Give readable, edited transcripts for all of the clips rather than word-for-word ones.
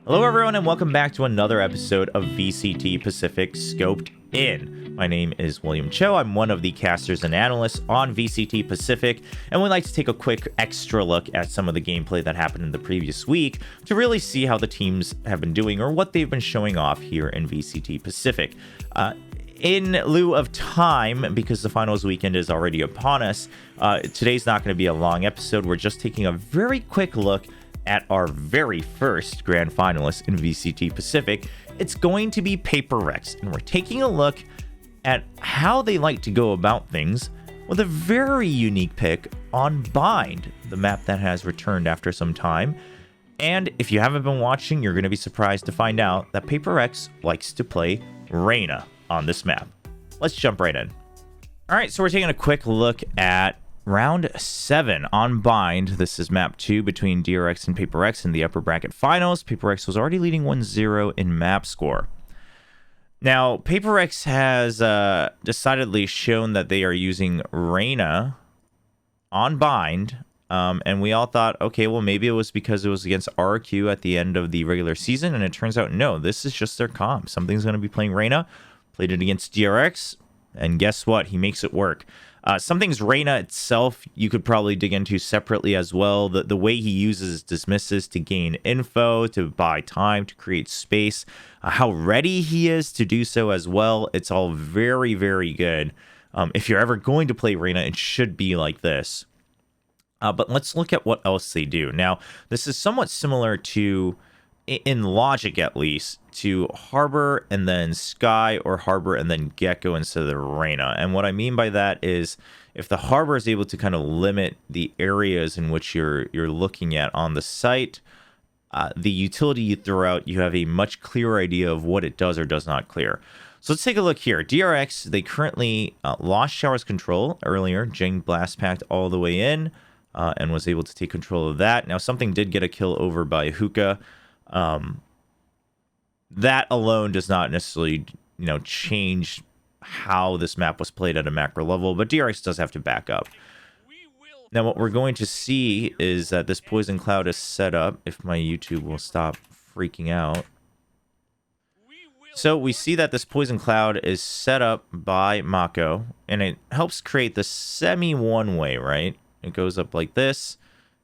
Hello everyone and welcome back to another episode of VCT Pacific Scoped In. My name is William Cho. I'm one of the casters and analysts on VCT Pacific, and we'd like to take a quick extra look at some of the gameplay that happened in the previous week to really see how the teams have been doing or what they've been showing off here in VCT Pacific. In lieu of time, because the finals weekend is already upon us, today's not going to be a long episode. We're just taking a very quick look at our very first grand finalist in VCT Pacific. It's going to be PRX, and we're taking a look at how they like to go about things with a very unique pick on Bind, the map that has returned after some time. And if you haven't been watching, you're going to be surprised to find out that PRX likes to play Reyna on this map. Let's jump right in. All right, so we're taking a quick look at Round 7 on Bind. This is map 2 between DRX and PRX in the upper bracket finals. PRX was already leading 1-0 in map score. Now, PRX has decidedly shown that they are using Reyna on Bind, and we all thought, okay, well, maybe it was because it was against RQ at the end of the regular season, and it turns out, no, this is just their comp. Something's going to be playing Reyna, played it against DRX, and guess what? He makes it work. Something's Reyna itself, you could probably dig into separately as well. The way he uses dismisses to gain info, to buy time, to create space, how ready he is to do so as well. It's all very, very good. If you're ever going to play Reyna, it should be like this. But let's look at what else they do. Now, this is somewhat similar to, in logic at least, to Harbor and then Sky, or Harbor and then Gecko instead of the Reyna. And what I mean by that is, if the Harbor is able to kind of limit the areas in which you're looking at on the site, the utility you throw out, you have a much clearer idea of what it does or does not clear. So let's take a look here. DRX, they currently lost Shower's control earlier. Jing blast packed all the way in and was able to take control of that. Now, something did get a kill over by Hookah. That alone does not necessarily, change how this map was played at a macro level, but DRX does have to back up. Now, what we're going to see is that this Poison Cloud is set up, if my YouTube will stop freaking out. So we see that this Poison Cloud is set up by Mako, and it helps create the semi one-way, right? It goes up like this,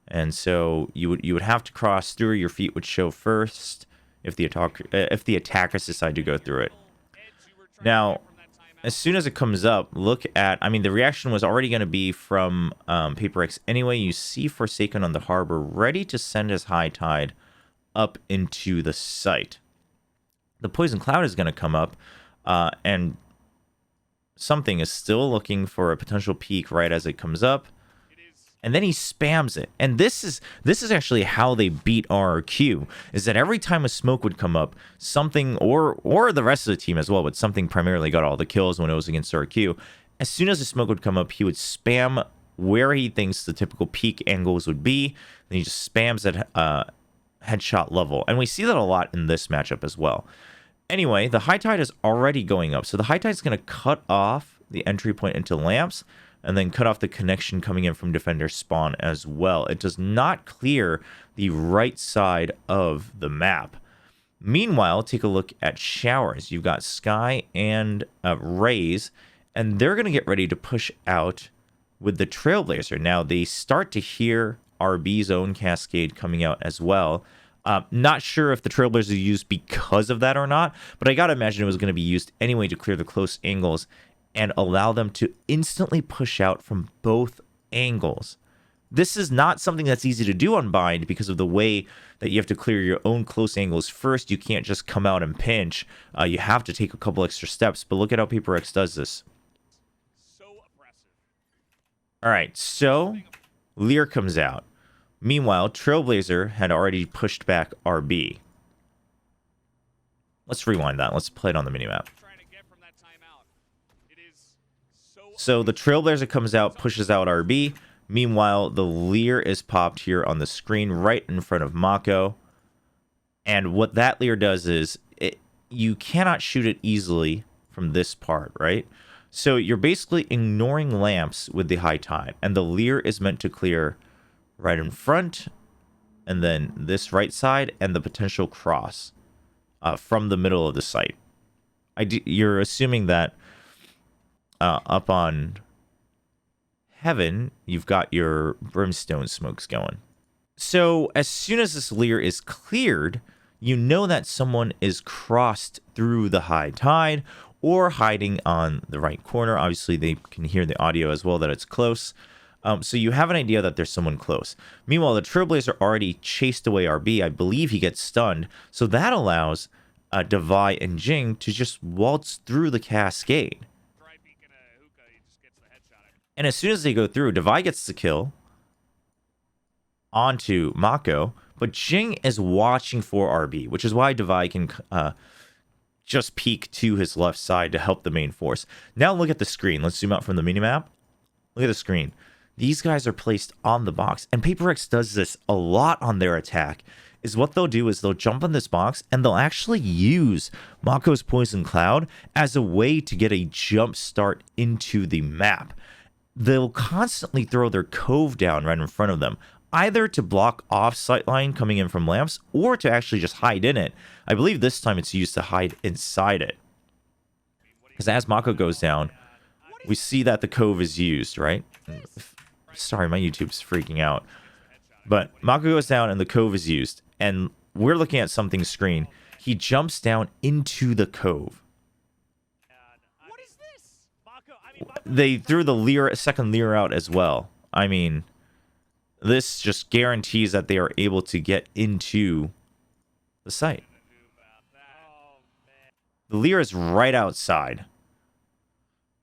and so you would have to cross through. Your feet would show first if the attackers decide to go through it. Now, as soon as it comes up, look at, the reaction was already going to be from PRX anyway. You see Forsaken on the Harbor, ready to send his High Tide up into the site. The Poison Cloud is going to come up, and something is still looking for a potential peek right as it comes up. And then he spams it. And this is actually how they beat RRQ, is that every time a smoke would come up, something, or the rest of the team as well, but something primarily got all the kills when it was against RRQ. As soon as the smoke would come up, he would spam where he thinks the typical peak angles would be. Then he just spams at headshot level. And we see that a lot in this matchup as well. Anyway, the High Tide is already going up. So the High Tide is going to cut off the entry point into lamps, and then cut off the connection coming in from defender spawn as well. It does not clear the right side of the map. Meanwhile, take a look at Showers. You've got Sky and Rays, and they're going to get ready to push out with the Trailblazer. Now, they start to hear RB's own Cascade coming out as well. Not sure if the Trailblazer is used because of that or not, but I got to imagine it was going to be used anyway to clear the close angles and allow them to instantly push out from both angles. This is not something that's easy to do on Bind because of the way that you have to clear your own close angles first. You can't just come out and pinch. You have to take a couple extra steps, but look at how PRX does this. So oppressive. All right, so Lear comes out. Meanwhile, Trailblazer had already pushed back RB. Let's rewind that. Let's play it on the minimap. So the Trailblazer comes out, pushes out RB. Meanwhile, the Lear is popped here on the screen right in front of Mako. And what that Lear does is, you cannot shoot it easily from this part, right? So you're basically ignoring lamps with the High Tide. And the Lear is meant to clear right in front and then this right side, and the potential cross from the middle of the site. You're assuming that up on heaven, you've got your brimstone smokes going. So as soon as this leer is cleared, you know that someone is crossed through the high tide or hiding on the right corner. Obviously, they can hear the audio as well that it's close. So you have an idea that there's someone close. Meanwhile, the Trailblazer already chased away RB. I believe he gets stunned. So that allows Devi and Jing to just waltz through the cascade. And as soon as they go through, Devi gets the kill onto Mako, but Jing is watching for RB, which is why Devi can just peek to his left side to help the main force. Now look at the screen. Let's zoom out from the minimap. Look at the screen. These guys are placed on the box, and PRX does this a lot on their attack. Is what they'll do is they'll jump on this box, and they'll actually use Mako's Poison Cloud as a way to get a jump start into the map. They'll constantly throw their cove down right in front of them, either to block off sightline coming in from lamps or to actually just hide in it. I believe this time it's used to hide inside it. Because as Mako goes down, we see that the cove is used, right? Sorry, my YouTube's freaking out. But Mako goes down and the cove is used. And we're looking at something's screen. He jumps down into the cove. What is this? Mako, They threw the second leer out as well. I mean, this just guarantees that they are able to get into the site. The leer is right outside.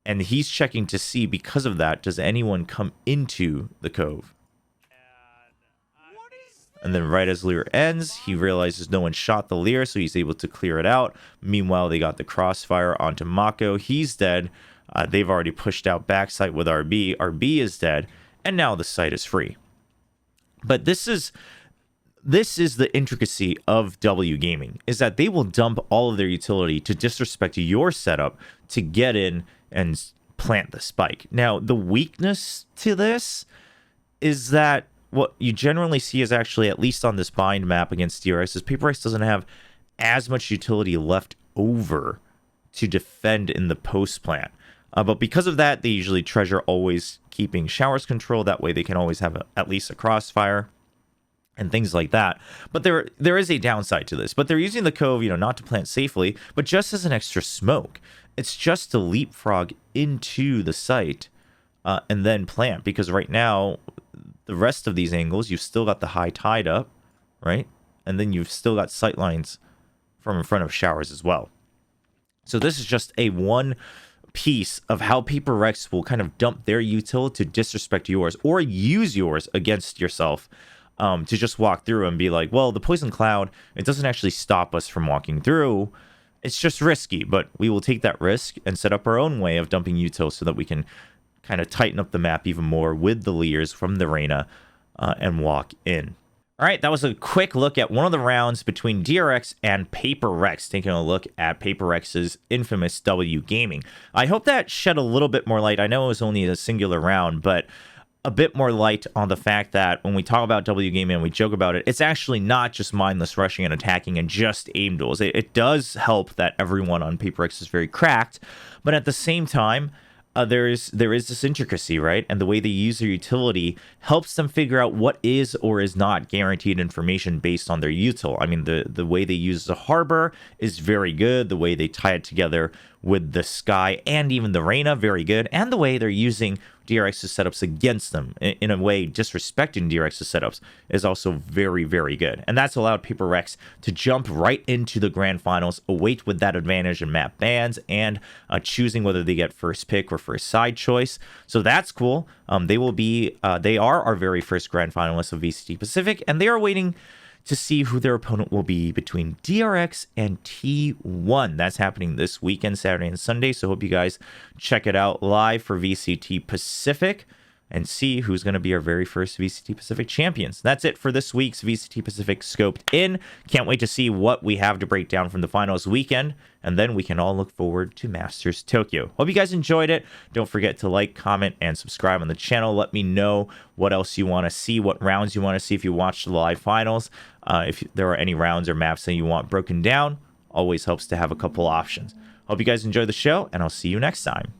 And he's checking to see, because of that, does anyone come into the cove? And then right as leer ends, he realizes no one shot the leer, so he's able to clear it out. Meanwhile, they got the crossfire onto Mako. He's dead. They've already pushed out backside with RB. RB is dead. And now the site is free. But this is the intricacy of W Gaming, is that they will dump all of their utility to disrespect your setup to get in and plant the spike. Now, the weakness to this is that what you generally see is actually, at least on this bind map against DRX, is PRX doesn't have as much utility left over to defend in the post plant. But because of that, they usually treasure always keeping showers control. That way they can always have at least a crossfire and things like that. But there is a downside to this. But they're using the cove, not to plant safely, but just as an extra smoke. It's just to leapfrog into the site and then plant. Because right now, the rest of these angles, you've still got the high tide up, right? And then you've still got sight lines from in front of showers as well. So this is just a one piece of how PRX will kind of dump their util to disrespect yours or use yours against yourself, to just walk through and be like, well, the poison cloud, it doesn't actually stop us from walking through. It's just risky, but we will take that risk and set up our own way of dumping util so that we can kind of tighten up the map even more with the leers from the Reyna and walk in. All right, that was a quick look at one of the rounds between DRX and PRX, taking a look at PRX's infamous W Gaming. I hope that shed a little bit more light. I know it was only a singular round, but a bit more light on the fact that when we talk about W Gaming and we joke about it, it's actually not just mindless rushing and attacking and just aim duels. It does help that everyone on PRX is very cracked, but at the same time, there is this intricacy, right? And the way they use their utility helps them figure out what is or is not guaranteed information based on their util. I mean, the way they use the harbor is very good. The way they tie it together with the sky and even the Reyna, very good. And the way they're using DRX's setups against them, in a way disrespecting DRX's setups, is also very, very good. And that's allowed PRX to jump right into the grand finals, await with that advantage in map bans, and choosing whether they get first pick or first side choice. So that's cool. They are our very first grand finalists of VCT Pacific, and they are waiting to see who their opponent will be between DRX and T1. That's happening this weekend, Saturday and Sunday, so hope you guys check it out live for VCT Pacific. and see who's going to be our very first VCT Pacific champions. That's it for this week's VCT Pacific Scoped In. Can't wait to see what we have to break down from the finals weekend, and then we can all look forward to Masters Tokyo. Hope you guys enjoyed it. Don't forget to like, comment, and subscribe on the channel. Let me know what else you want to see, what rounds you want to see if you watched the live finals. If there are any rounds or maps that you want broken down, always helps to have a couple options. Hope you guys enjoy the show, and I'll see you next time.